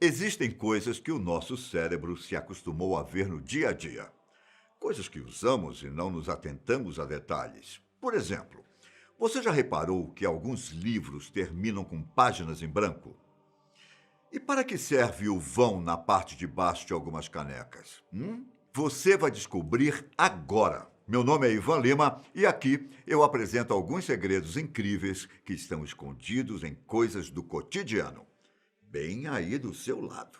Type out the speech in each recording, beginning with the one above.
Existem coisas que o nosso cérebro se acostumou a ver no dia a dia. Coisas que usamos e não nos atentamos a detalhes. Por exemplo, você já reparou que alguns livros terminam com páginas em branco? E para que serve o vão na parte de baixo de algumas canecas? Você vai descobrir agora. Meu nome é Ivan Lima e aqui eu apresento alguns segredos incríveis que estão escondidos em coisas do cotidiano, bem aí do seu lado.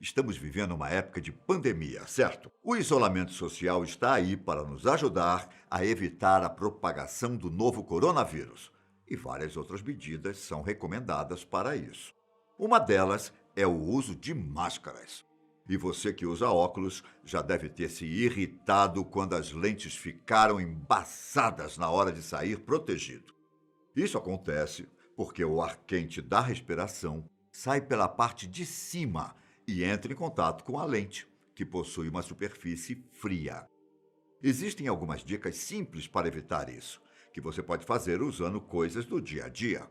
Estamos vivendo uma época de pandemia, certo? O isolamento social está aí para nos ajudar a evitar a propagação do novo coronavírus. E várias outras medidas são recomendadas para isso. Uma delas é o uso de máscaras. E você que usa óculos já deve ter se irritado quando as lentes ficaram embaçadas na hora de sair protegido. Isso acontece porque o ar quente da respiração sai pela parte de cima e entra em contato com a lente, que possui uma superfície fria. Existem algumas dicas simples para evitar isso, que você pode fazer usando coisas do dia a dia.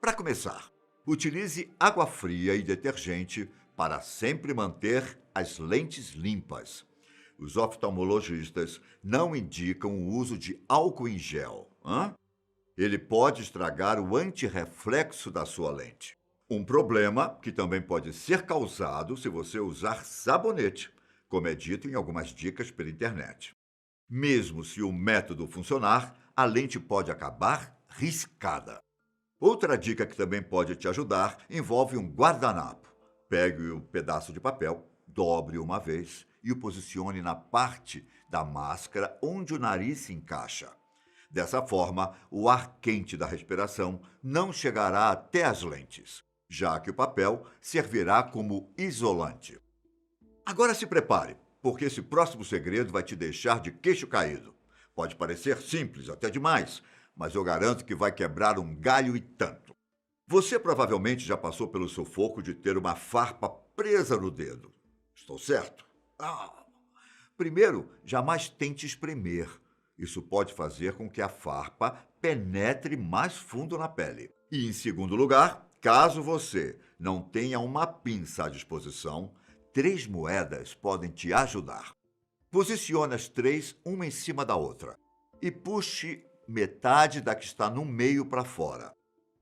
Para começar, utilize água fria e detergente para sempre manter as lentes limpas. Os oftalmologistas não indicam o uso de álcool em gel. Ele pode estragar o antirreflexo da sua lente. Um problema que também pode ser causado se você usar sabonete, como é dito em algumas dicas pela internet. Mesmo se o método funcionar, a lente pode acabar riscada. Outra dica que também pode te ajudar envolve um guardanapo. Pegue o pedaço de papel, dobre uma vez e o posicione na parte da máscara onde o nariz se encaixa. Dessa forma, o ar quente da respiração não chegará até as lentes, já que o papel servirá como isolante. Agora se prepare, porque esse próximo segredo vai te deixar de queixo caído. Pode parecer simples, até demais, mas eu garanto que vai quebrar um galho e tanto. Você provavelmente já passou pelo sufoco de ter uma farpa presa no dedo. Estou certo? Primeiro, jamais tente espremer. Isso pode fazer com que a farpa penetre mais fundo na pele. E, em segundo lugar, caso você não tenha uma pinça à disposição, 3 moedas podem te ajudar. Posicione as 3 uma em cima da outra e puxe metade da que está no meio para fora.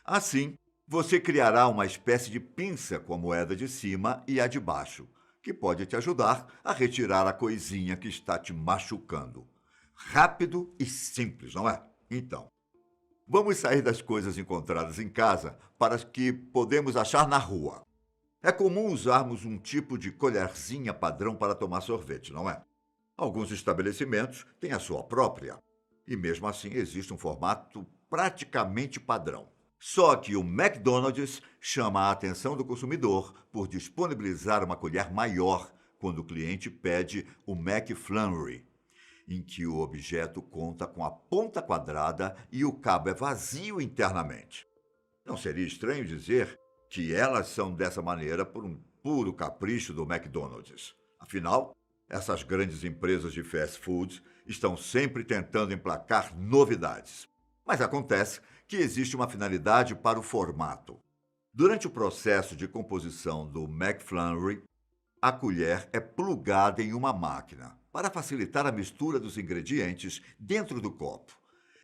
Assim, você criará uma espécie de pinça com a moeda de cima e a de baixo, que pode te ajudar a retirar a coisinha que está te machucando. Rápido e simples, não é? Então, vamos sair das coisas encontradas em casa para as que podemos achar na rua. É comum usarmos um tipo de colherzinha padrão para tomar sorvete, não é? Alguns estabelecimentos têm a sua própria. E mesmo assim existe um formato praticamente padrão. Só que o McDonald's chama a atenção do consumidor por disponibilizar uma colher maior quando o cliente pede o McFlurry, em que o objeto conta com a ponta quadrada e o cabo é vazio internamente. Não seria estranho dizer que elas são dessa maneira por um puro capricho do McDonald's. Afinal, essas grandes empresas de fast food estão sempre tentando emplacar novidades. Mas acontece que existe uma finalidade para o formato. Durante o processo de composição do McFlurry, a colher é plugada em uma máquina para facilitar a mistura dos ingredientes dentro do copo.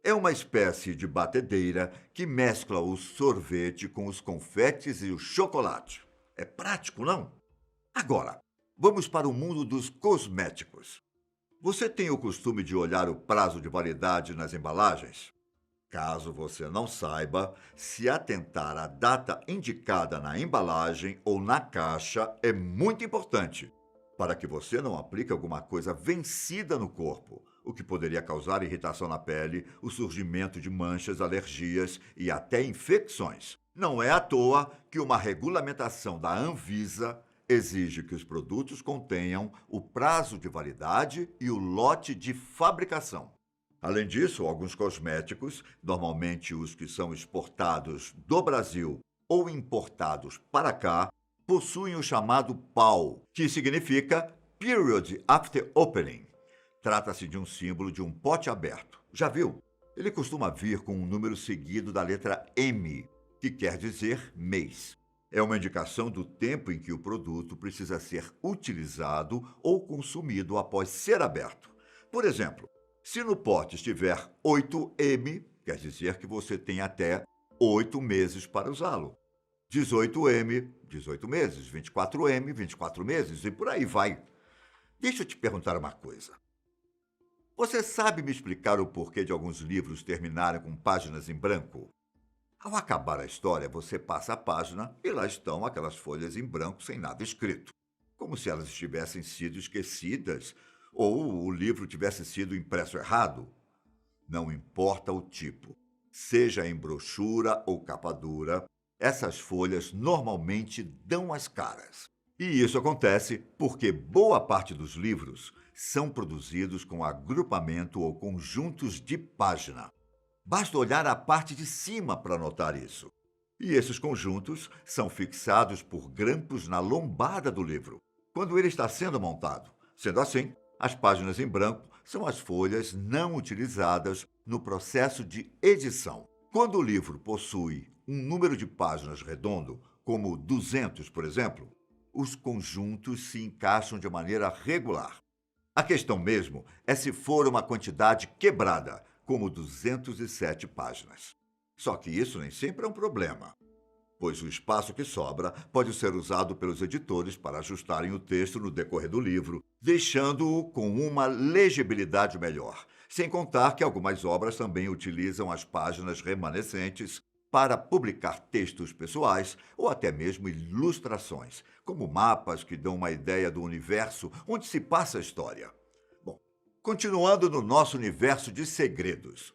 É uma espécie de batedeira que mescla o sorvete com os confetes e o chocolate. É prático, não? Agora, vamos para o mundo dos cosméticos. Você tem o costume de olhar o prazo de validade nas embalagens? Caso você não saiba, se atentar à data indicada na embalagem ou na caixa é muito importante, para que você não aplique alguma coisa vencida no corpo, o que poderia causar irritação na pele, o surgimento de manchas, alergias e até infecções. Não é à toa que uma regulamentação da Anvisa exige que os produtos contenham o prazo de validade e o lote de fabricação. Além disso, alguns cosméticos, normalmente os que são exportados do Brasil ou importados para cá, possuem o chamado PAO, que significa Period After Opening. Trata-se de um símbolo de um pote aberto. Já viu? Ele costuma vir com um número seguido da letra M, que quer dizer mês. É uma indicação do tempo em que o produto precisa ser utilizado ou consumido após ser aberto. Por exemplo, se no pote estiver 8M, quer dizer que você tem até 8 meses para usá-lo. 18M, 18 meses, 24M, 24 meses e por aí vai. Deixa eu te perguntar uma coisa. Você sabe me explicar o porquê de alguns livros terminarem com páginas em branco? Ao acabar a história, você passa a página e lá estão aquelas folhas em branco sem nada escrito, como se elas tivessem sido esquecidas ou o livro tivesse sido impresso errado. Não importa o tipo, seja em brochura ou capa dura, essas folhas normalmente dão as caras. E isso acontece porque boa parte dos livros são produzidos com agrupamento ou conjuntos de página. Basta olhar a parte de cima para notar isso. E esses conjuntos são fixados por grampos na lombada do livro, quando ele está sendo montado. Sendo assim, as páginas em branco são as folhas não utilizadas no processo de edição. Quando o livro possui um número de páginas redondo, como 200, por exemplo, os conjuntos se encaixam de maneira regular. A questão mesmo é se for uma quantidade quebrada, como 207 páginas. Só que isso nem sempre é um problema, pois o espaço que sobra pode ser usado pelos editores para ajustarem o texto no decorrer do livro, deixando-o com uma legibilidade melhor. Sem contar que algumas obras também utilizam as páginas remanescentes para publicar textos pessoais ou até mesmo ilustrações, como mapas que dão uma ideia do universo onde se passa a história. Bom, continuando no nosso universo de segredos.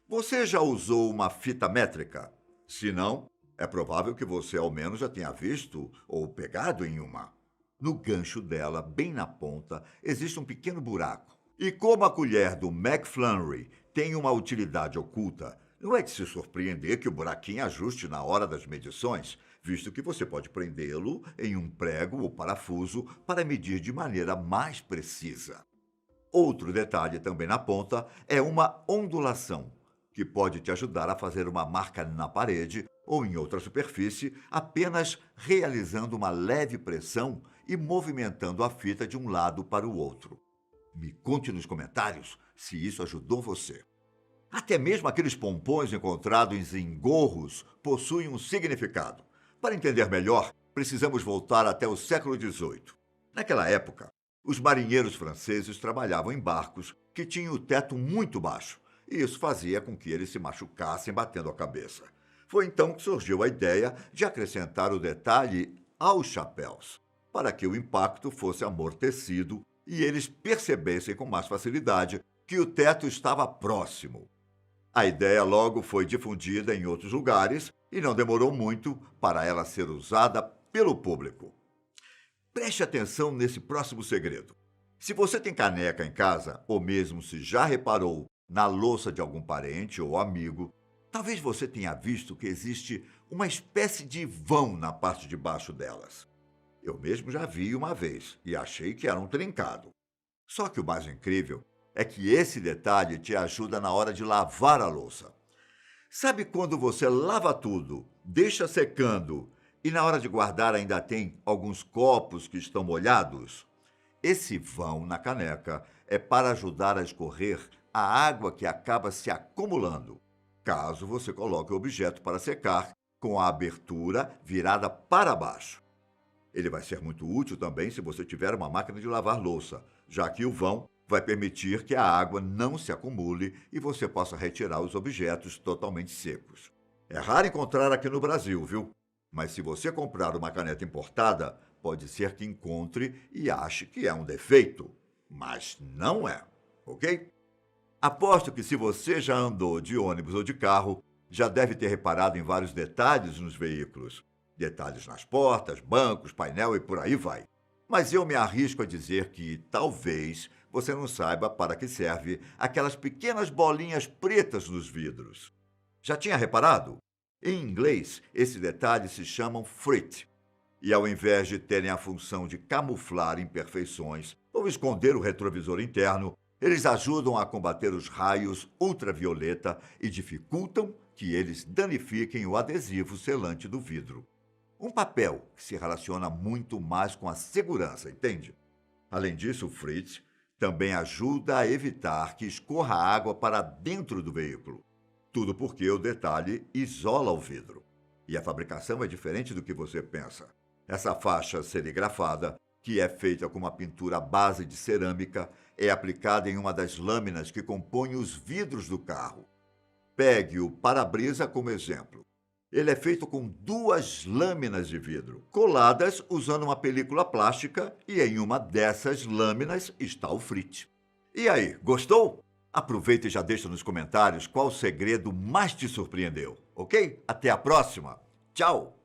Você já usou uma fita métrica? Se não, é provável que você ao menos já tenha visto ou pegado em uma. No gancho dela, bem na ponta, existe um pequeno buraco. E como a colher do McFlurry tem uma utilidade oculta, não é de se surpreender que o buraquinho ajuste na hora das medições, visto que você pode prendê-lo em um prego ou parafuso para medir de maneira mais precisa. Outro detalhe também na ponta é uma ondulação, que pode te ajudar a fazer uma marca na parede ou em outra superfície, apenas realizando uma leve pressão e movimentando a fita de um lado para o outro. Me conte nos comentários se isso ajudou você. Até mesmo aqueles pompons encontrados em gorros possuem um significado. Para entender melhor, precisamos voltar até o século XVIII. Naquela época, os marinheiros franceses trabalhavam em barcos que tinham o teto muito baixo, e isso fazia com que eles se machucassem batendo a cabeça. Foi então que surgiu a ideia de acrescentar o detalhe aos chapéus, para que o impacto fosse amortecido e eles percebessem com mais facilidade que o teto estava próximo. A ideia logo foi difundida em outros lugares e não demorou muito para ela ser usada pelo público. Preste atenção nesse próximo segredo. Se você tem caneca em casa, ou mesmo se já reparou na louça de algum parente ou amigo, talvez você tenha visto que existe uma espécie de vão na parte de baixo delas. Eu mesmo já vi uma vez e achei que era um trincado. Só que o mais incrível é que esse detalhe te ajuda na hora de lavar a louça. Sabe quando você lava tudo, deixa secando e na hora de guardar ainda tem alguns copos que estão molhados? Esse vão na caneca é para ajudar a escorrer a água que acaba se acumulando, caso você coloque o objeto para secar com a abertura virada para baixo. Ele vai ser muito útil também se você tiver uma máquina de lavar louça, já que o vão vai permitir que a água não se acumule e você possa retirar os objetos totalmente secos. É raro encontrar aqui no Brasil, viu? Mas se você comprar uma caneta importada, pode ser que encontre e ache que é um defeito. Mas não é, ok? Aposto que se você já andou de ônibus ou de carro, já deve ter reparado em vários detalhes nos veículos. Detalhes nas portas, bancos, painel e por aí vai. Mas eu me arrisco a dizer que, talvez, você não saiba para que serve aquelas pequenas bolinhas pretas nos vidros. Já tinha reparado? Em inglês, esse detalhe se chamam frit. E ao invés de terem a função de camuflar imperfeições ou esconder o retrovisor interno, eles ajudam a combater os raios ultravioleta e dificultam que eles danifiquem o adesivo selante do vidro. Um papel que se relaciona muito mais com a segurança, entende? Além disso, o Fritz também ajuda a evitar que escorra água para dentro do veículo. Tudo porque o detalhe isola o vidro. E a fabricação é diferente do que você pensa. Essa faixa serigrafada, que é feita com uma pintura à base de cerâmica, é aplicada em uma das lâminas que compõem os vidros do carro. Pegue o para-brisa como exemplo. Ele é feito com duas lâminas de vidro, coladas usando uma película plástica, e em uma dessas lâminas está o Fritz. E aí, gostou? Aproveita e já deixa nos comentários qual segredo mais te surpreendeu, ok? Até a próxima! Tchau!